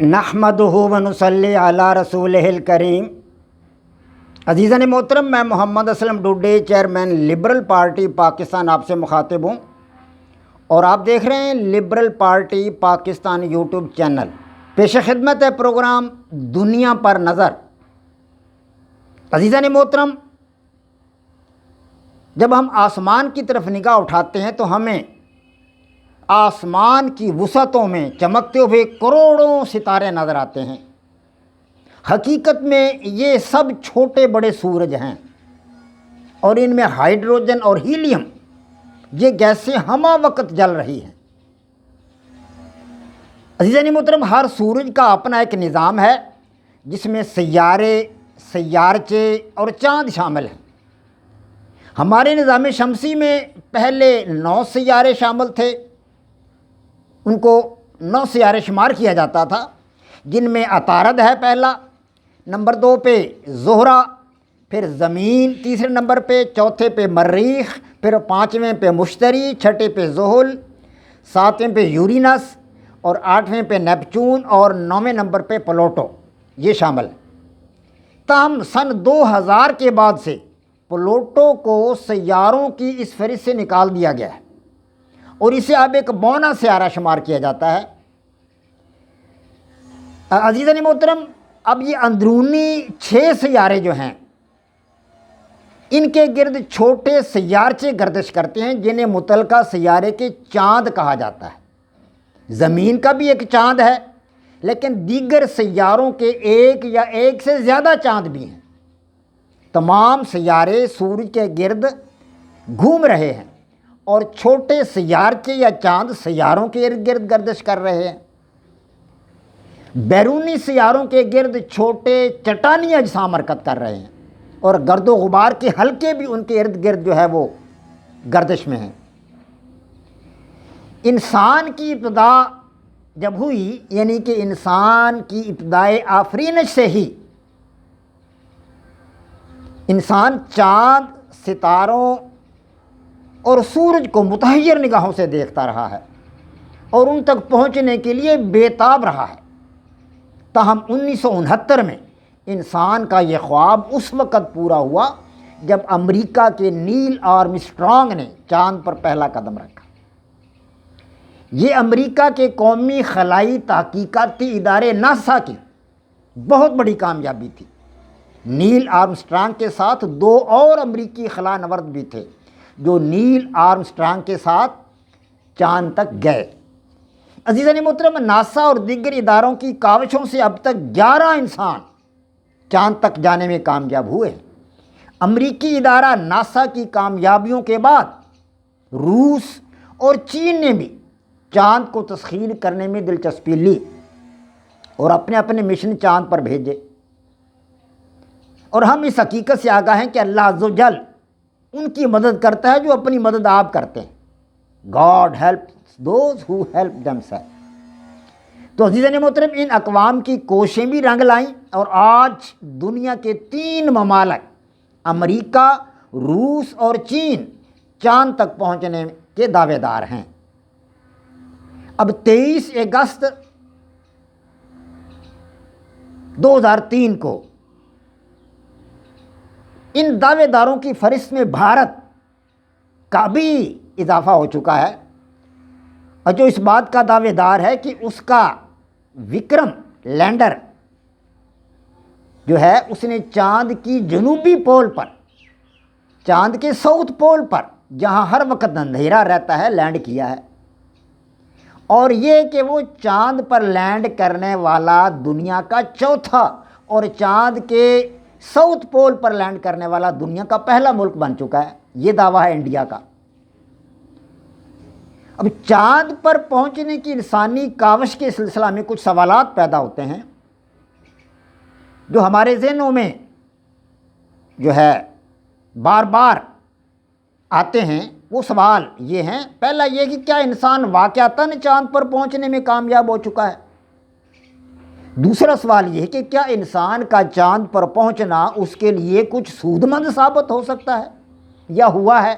نحمدہ و نصلی علی رسولہ الکریم۔ عزیزان محترم، میں Muhammad Aslam Dode, chairman liberal party Pakistan, آپ سے مخاطب ہوں اور آپ دیکھ رہے ہیں liberal party Pakistan YouTube channel. پیش خدمت ہے پروگرام دنیا پر نظر۔ عزیزان محترم، جب ہم آسمان کی طرف نگاہ اٹھاتے ہیں تو ہمیں آسمان کی وسعتوں میں چمکتے ہوئے کروڑوں ستارے نظر آتے ہیں۔ حقیقت میں یہ سب چھوٹے بڑے سورج ہیں اور ان میں ہائیڈروجن اور ہیلیم یہ گیسیں ہمہ وقت جل رہی ہیں۔ عزیزان محترم، ہر سورج کا اپنا ایک نظام ہے جس میں سیارے، سیارچے اور چاند شامل ہیں۔ ہمارے نظام شمسی میں پہلے 9 سیارے شامل تھے، ان کو 9 سیارے شمار کیا جاتا تھا، جن میں عطارد ہے پہلا، نمبر 2 پہ زہرہ، پھر زمین تیسرے نمبر پہ، چوتھے پہ مریخ، پھر 5ویں پہ مشتری، 6ٹھے پہ زحل، 7ویں پہ یورینس اور 8ویں پہ نیپچون اور 9ویں نمبر پہ پلوٹو، یہ شامل ہے۔ تاہم سن 2000 کے بعد سے پلوٹو کو سیاروں کی اس فہرست سے نکال دیا گیا ہے اور اسے اب ایک بونا سیارہ شمار کیا جاتا ہے۔ عزیزان محترم، اب یہ اندرونی 6 سیارے جو ہیں ان کے گرد چھوٹے سیارچے گردش کرتے ہیں جنہیں متعلقہ سیارے کے چاند کہا جاتا ہے۔ زمین کا بھی ایک چاند ہے، لیکن دیگر سیاروں کے ایک یا ایک سے زیادہ چاند بھی ہیں۔ تمام سیارے سورج کے گرد گھوم رہے ہیں اور چھوٹے سیارچے یا چاند سیاروں کے ارد گرد گردش کر رہے ہیں۔ بیرونی سیاروں کے گرد چھوٹے چٹانی اجسام حرکت کر رہے ہیں اور گرد و غبار کے حلقے بھی ان کے ارد گرد جو ہے وہ گردش میں ہیں۔ انسان کی ابتدا جب ہوئی، یعنی کہ انسان کی ابتدائے آفرینش سے ہی انسان چاند، ستاروں اور سورج کو متحیر نگاہوں سے دیکھتا رہا ہے اور ان تک پہنچنے کے لیے بےتاب رہا ہے۔ تاہم 1969 میں انسان کا یہ خواب اس وقت پورا ہوا جب امریکہ کے نیل آرمسٹرانگ نے چاند پر پہلا قدم رکھا۔ یہ امریکہ کے قومی خلائی تحقیقاتی ادارے ناسا کی بہت بڑی کامیابی تھی۔ نیل آرمسٹرانگ کے ساتھ 2 اور امریکی خلا نورد بھی تھے جو نیل آرمسٹرانگ کے ساتھ چاند تک گئے۔ عزیزان محترم، ناسا اور دیگر اداروں کی کاوشوں سے اب تک 11 انسان چاند تک جانے میں کامیاب ہوئے ہیں۔ امریکی ادارہ ناسا کی کامیابیوں کے بعد روس اور چین نے بھی چاند کو تسخیر کرنے میں دلچسپی لی اور اپنے اپنے مشن چاند پر بھیجے، اور ہم اس حقیقت سے آگاہ ہیں کہ اللہ عز و جل ان کی مدد کرتا ہے جو اپنی مدد آپ کرتے ہیں۔ God helps those who help themselves۔ تو عزیزان محترم، ان اقوام کی کوششیں بھی رنگ لائیں اور آج دنیا کے 3 ممالک امریکہ، روس اور چین چاند تک پہنچنے کے دعوے دار ہیں۔ اب 23 اگست 2003 کو ان دعوے داروں کی فہرست میں بھارت کا بھی اضافہ ہو چکا ہے، اور جو اس بات کا دعوے دار ہے کہ اس کا وکرم لینڈر جو ہے اس نے چاند کی جنوبی پول پر، چاند کے ساؤتھ پول پر جہاں ہر وقت اندھیرا رہتا ہے، لینڈ کیا ہے۔ اور یہ کہ وہ چاند پر لینڈ کرنے والا دنیا کا چوتھا اور چاند کے ساؤتھ پول پر لینڈ کرنے والا دنیا کا پہلا ملک بن چکا ہے۔ یہ دعویٰ ہے انڈیا کا۔ اب چاند پر پہنچنے کی انسانی کاوش کے سلسلہ میں کچھ سوالات پیدا ہوتے ہیں جو ہمارے ذہنوں میں جو ہے بار بار آتے ہیں۔ وہ سوال یہ ہیں، پہلا یہ کہ کیا انسان واقعتاً چاند پر پہنچنے میں کامیاب ہو چکا ہے؟ دوسرا سوال یہ ہے کہ کیا انسان کا چاند پر پہنچنا اس کے لیے کچھ سود مند ثابت ہو سکتا ہے یا ہوا ہے؟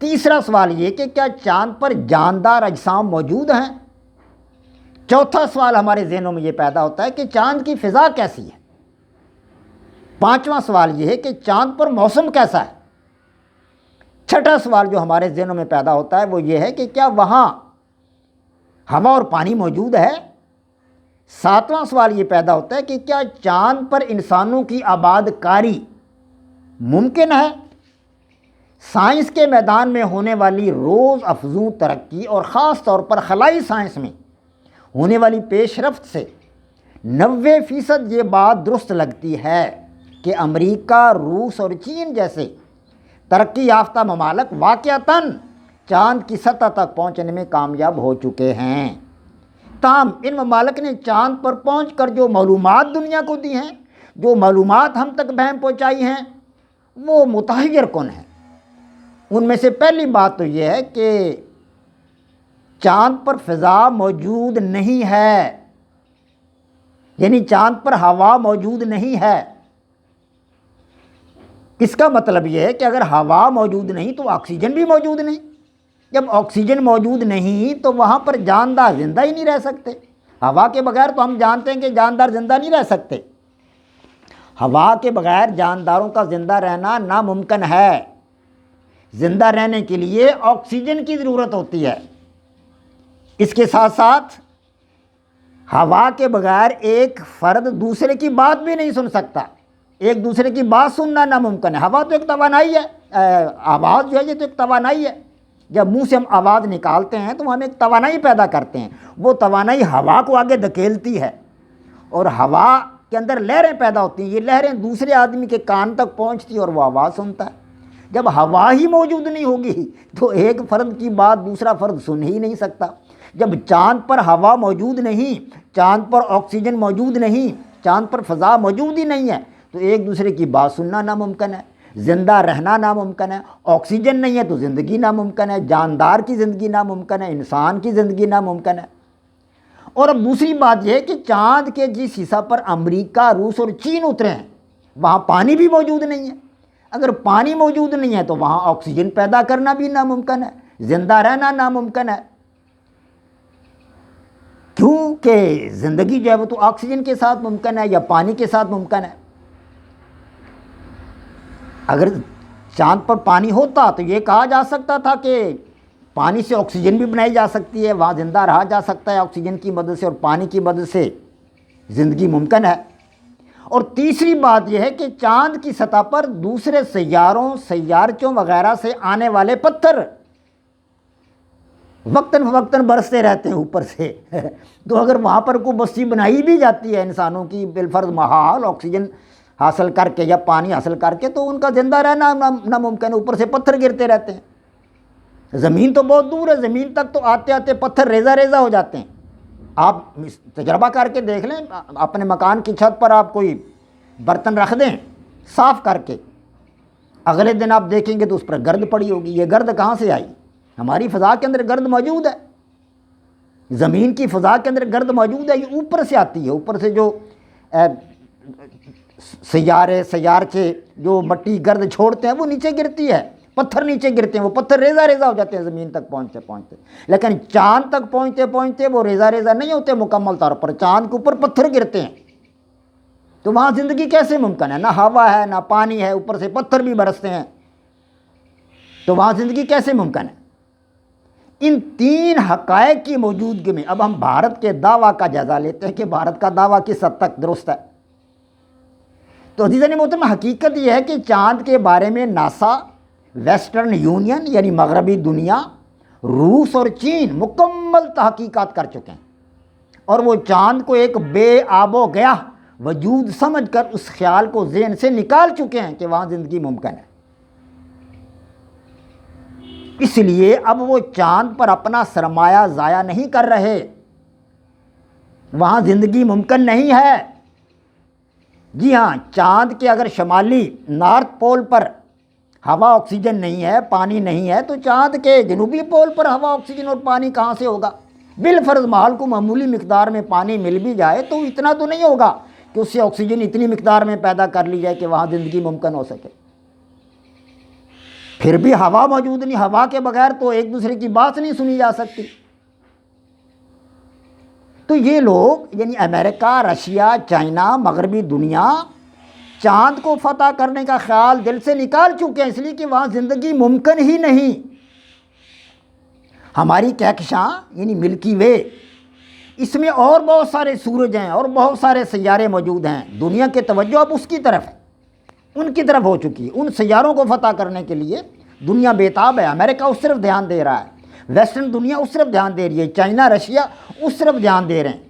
تیسرا سوال یہ کہ کیا چاند پر جاندار اجسام موجود ہیں؟ چوتھا سوال ہمارے ذہنوں میں یہ پیدا ہوتا ہے کہ چاند کی فضا کیسی ہے؟ پانچواں سوال یہ ہے کہ چاند پر موسم کیسا ہے؟ چھٹا سوال جو ہمارے ذہنوں میں پیدا ہوتا ہے وہ یہ ہے کہ کیا وہاں ہوا اور پانی موجود ہے؟ ساتواں سوال یہ پیدا ہوتا ہے کہ کیا چاند پر انسانوں کی آباد کاری ممکن ہے؟ سائنس کے میدان میں ہونے والی روز افزوں ترقی اور خاص طور پر خلائی سائنس میں ہونے والی پیش رفت سے 90% یہ بات درست لگتی ہے کہ امریکہ، روس اور چین جیسے ترقی یافتہ ممالک واقعتاً چاند کی سطح تک پہنچنے میں کامیاب ہو چکے ہیں۔ تاہم ان ممالک نے چاند پر پہنچ کر جو معلومات دنیا کو دی ہیں، جو معلومات ہم تک بہم پہنچائی ہیں، وہ متحیر کن ہیں۔ ان میں سے پہلی بات تو یہ ہے کہ چاند پر فضا موجود نہیں ہے، یعنی چاند پر ہوا موجود نہیں ہے۔ اس کا مطلب یہ ہے کہ اگر ہوا موجود نہیں تو آکسیجن بھی موجود نہیں۔ جب آکسیجن موجود نہیں تو وہاں پر جاندار زندہ ہی نہیں رہ سکتے۔ ہوا کے بغیر تو ہم جانتے ہیں کہ جاندار زندہ نہیں رہ سکتے۔ ہوا کے بغیر جانداروں کا زندہ رہنا ناممکن ہے۔ زندہ رہنے کے لیے آکسیجن کی ضرورت ہوتی ہے۔ اس کے ساتھ ساتھ ہوا کے بغیر ایک فرد دوسرے کی بات بھی نہیں سن سکتا۔ ایک دوسرے کی بات سننا ناممکن ہے۔ ہوا تو ایک توانائی ہے، آواز جو ہے یہ تو ایک توانائی ہے۔ جب منہ سے ہم آواز نکالتے ہیں تو ہم ایک توانائی پیدا کرتے ہیں، وہ توانائی ہوا کو آگے دھکیلتی ہے اور ہوا کے اندر لہریں پیدا ہوتی ہیں۔ یہ لہریں دوسرے آدمی کے کان تک پہنچتی ہیں اور وہ آواز سنتا ہے۔ جب ہوا ہی موجود نہیں ہوگی تو ایک فرد کی بات دوسرا فرد سن ہی نہیں سکتا۔ جب چاند پر ہوا موجود نہیں، چاند پر آکسیجن موجود نہیں، چاند پر فضا موجود ہی نہیں ہے تو ایک دوسرے کی بات سننا ناممکن ہے، زندہ رہنا ناممکن ہے۔ آکسیجن نہیں ہے تو زندگی ناممکن ہے، جاندار کی زندگی ناممکن ہے، انسان کی زندگی ناممکن ہے۔ اور اب دوسری بات یہ ہے کہ چاند کے جس حصہ پر امریکہ، روس اور چین اترے ہیں وہاں پانی بھی موجود نہیں ہے۔ اگر پانی موجود نہیں ہے تو وہاں آکسیجن پیدا کرنا بھی ناممکن ہے، زندہ رہنا ناممکن ہے۔ کیونکہ زندگی جو ہے وہ تو آکسیجن کے ساتھ ممکن ہے یا پانی کے ساتھ ممکن ہے۔ اگر چاند پر پانی ہوتا تو یہ کہا جا سکتا تھا کہ پانی سے آکسیجن بھی بنائی جا سکتی ہے، وہاں زندہ رہا جا سکتا ہے آکسیجن کی مدد سے اور پانی کی مدد سے زندگی ممکن ہے۔ اور تیسری بات یہ ہے کہ چاند کی سطح پر دوسرے سیاروں، سیارچوں وغیرہ سے آنے والے پتھر وقتاً فوقتاً برستے رہتے ہیں اوپر سے تو اگر وہاں پر کوئی بستی بنائی بھی جاتی ہے انسانوں کی بالفرض محال آکسیجن حاصل کر کے یا پانی حاصل کر کے تو ان کا زندہ رہنا ناممکن ہے۔ اوپر سے پتھر گرتے رہتے ہیں۔ زمین تو بہت دور ہے، زمین تک تو آتے آتے پتھر ریزہ ریزہ ہو جاتے ہیں۔ آپ تجربہ کر کے دیکھ لیں، اپنے مکان کی چھت پر آپ کوئی برتن رکھ دیں صاف کر کے، اگلے دن آپ دیکھیں گے تو اس پر گرد پڑی ہوگی۔ یہ گرد کہاں سے آئی؟ ہماری فضا کے اندر گرد موجود ہے، زمین کی فضا کے اندر گرد موجود ہے، یہ اوپر سے آتی ہے۔ اوپر سے جو سیارے، سیارچے جو مٹی گرد چھوڑتے ہیں وہ نیچے گرتی ہے، پتھر نیچے گرتے ہیں، وہ پتھر ریزہ ریزہ ہو جاتے ہیں زمین تک پہنچتے پہنچتے۔ لیکن چاند تک پہنچتے پہنچتے وہ ریزہ ریزہ نہیں ہوتے مکمل طور پر، چاند کے اوپر پتھر گرتے ہیں۔ تو وہاں زندگی کیسے ممکن ہے؟ نہ ہوا ہے، نہ پانی ہے، اوپر سے پتھر بھی برستے ہیں، تو وہاں زندگی کیسے ممکن ہے؟ ان تین حقائق کی موجودگی میں اب ہم بھارت کے دعویٰ کا جائزہ لیتے ہیں کہ بھارت کا دعویٰ کس حد تک درست ہے۔ تو عزیزان محترم، حقیقت یہ ہے کہ چاند کے بارے میں ناسا، ویسٹرن یونین یعنی مغربی دنیا، روس اور چین مکمل تحقیقات کر چکے ہیں، اور وہ چاند کو ایک بے آب و گیاہ وجود سمجھ کر اس خیال کو ذہن سے نکال چکے ہیں کہ وہاں زندگی ممکن ہے۔ اس لیے اب وہ چاند پر اپنا سرمایہ ضائع نہیں کر رہے، وہاں زندگی ممکن نہیں ہے۔ جی ہاں، چاند کے اگر شمالی نارتھ پول پر ہوا آکسیجن نہیں ہے، پانی نہیں ہے، تو چاند کے جنوبی پول پر ہوا آکسیجن اور پانی کہاں سے ہوگا؟ بالفرض محال کو معمولی مقدار میں پانی مل بھی جائے تو اتنا تو نہیں ہوگا کہ اس سے آکسیجن اتنی مقدار میں پیدا کر لی جائے کہ وہاں زندگی ممکن ہو سکے۔ پھر بھی ہوا موجود نہیں، ہوا کے بغیر تو ایک دوسرے کی بات نہیں سنی جا سکتی۔ تو یہ لوگ یعنی امریکہ، رشیا، چائنا، مغربی دنیا چاند کو فتح کرنے کا خیال دل سے نکال چکے ہیں، اس لیے کہ وہاں زندگی ممکن ہی نہیں۔ ہماری کہکشاں یعنی ملکی وے، اس میں اور بہت سارے سورج ہیں اور بہت سارے سیارے موجود ہیں، دنیا کی توجہ اب اس کی طرف ہے، ان کی طرف ہو چکی ہے۔ ان سیاروں کو فتح کرنے کے لیے دنیا بیتاب ہے۔ امریکہ اس طرف دھیان دے رہا ہے، ویسٹرن دنیا اس طرف دھیان دے رہی ہے، چائنا، رشیا اس طرف دھیان دے رہے ہیں۔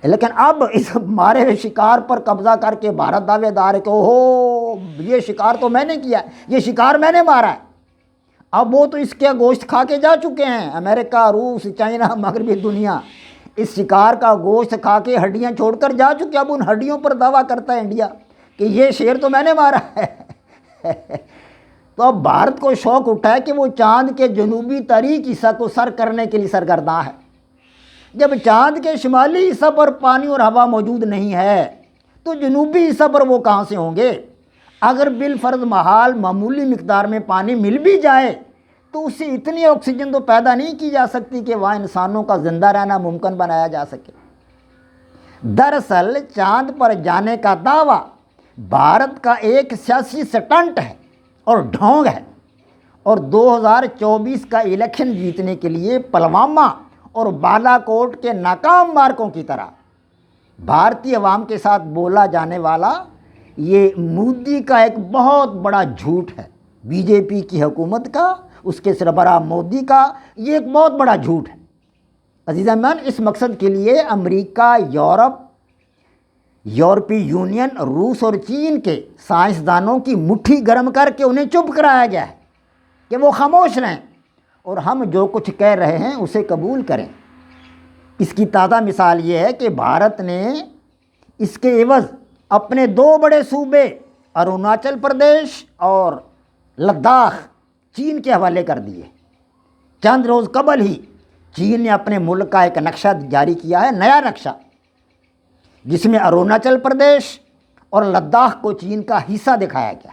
لیکن اب اس مارے ہوئے شکار پر قبضہ کر کے بھارت دعوے دار ہے کہ اوہو یہ شکار تو میں نے کیا ہے، یہ شکار میں نے مارا ہے۔ اب وہ تو اس کے گوشت کھا کے جا چکے ہیں، امریکہ، روس، چائنا، مغربی دنیا اس شکار کا گوشت کھا کے ہڈیاں چھوڑ کر جا چکے۔ اب ان ہڈیوں پر دعویٰ کرتا ہے انڈیا کہ یہ شیر تو میں نے مارا ہے۔ تو اب بھارت کو شوق اٹھا ہے کہ وہ چاند کے جنوبی تاریک حصہ کو سر کرنے کے لیے سرگرداں ہے۔ جب چاند کے شمالی حصہ پر پانی اور ہوا موجود نہیں ہے تو جنوبی حصہ پر وہ کہاں سے ہوں گے؟ اگر بالفرض محال معمولی مقدار میں پانی مل بھی جائے تو اس سے اتنی آکسیجن تو پیدا نہیں کی جا سکتی کہ وہاں انسانوں کا زندہ رہنا ممکن بنایا جا سکے۔ دراصل چاند پر جانے کا دعویٰ بھارت کا ایک سیاسی سٹنٹ ہے اور ڈھونگ ہے، اور 2024 کا الیکشن جیتنے کے لیے پلوامہ اور بالا کوٹ کے ناکام مارکوں کی طرح بھارتی عوام کے ساتھ بولا جانے والا یہ مودی کا ایک بہت بڑا جھوٹ ہے۔ بی جے پی کی حکومت کا، اس کے سربراہ مودی کا یہ ایک بہت بڑا جھوٹ ہے۔ عزیزان، اس مقصد کے لیے امریکہ، یورپ، یورپی یونین، روس اور چین کے سائنسدانوں کی مٹھی گرم کر کے انہیں چپ کرایا گیا ہے کہ وہ خاموش رہیں اور ہم جو کچھ کہہ رہے ہیں اسے قبول کریں۔ اس کی تازہ مثال یہ ہے کہ بھارت نے اس کے عوض اپنے 2 بڑے صوبے اروناچل پردیش اور لداخ چین کے حوالے کر دیے۔ چند روز قبل ہی چین نے اپنے ملک کا ایک نقشہ جاری کیا ہے، نیا نقشہ، جس میں اروناچل پردیش اور لداخ کو چین کا حصہ دکھایا گیا۔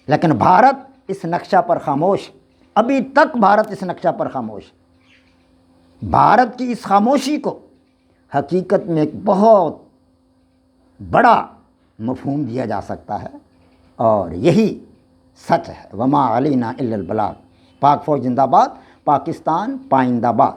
لیکن بھارت اس نقشہ پر خاموش، ابھی تک بھارت اس نقشہ پر خاموش۔ بھارت کی اس خاموشی کو حقیقت میں ایک بہت بڑا مفہوم دیا جا سکتا ہے، اور یہی سچ ہے۔ وما علینا الا البلاغ۔ پاک فوج زندہ باد، پاکستان پائندہ باد۔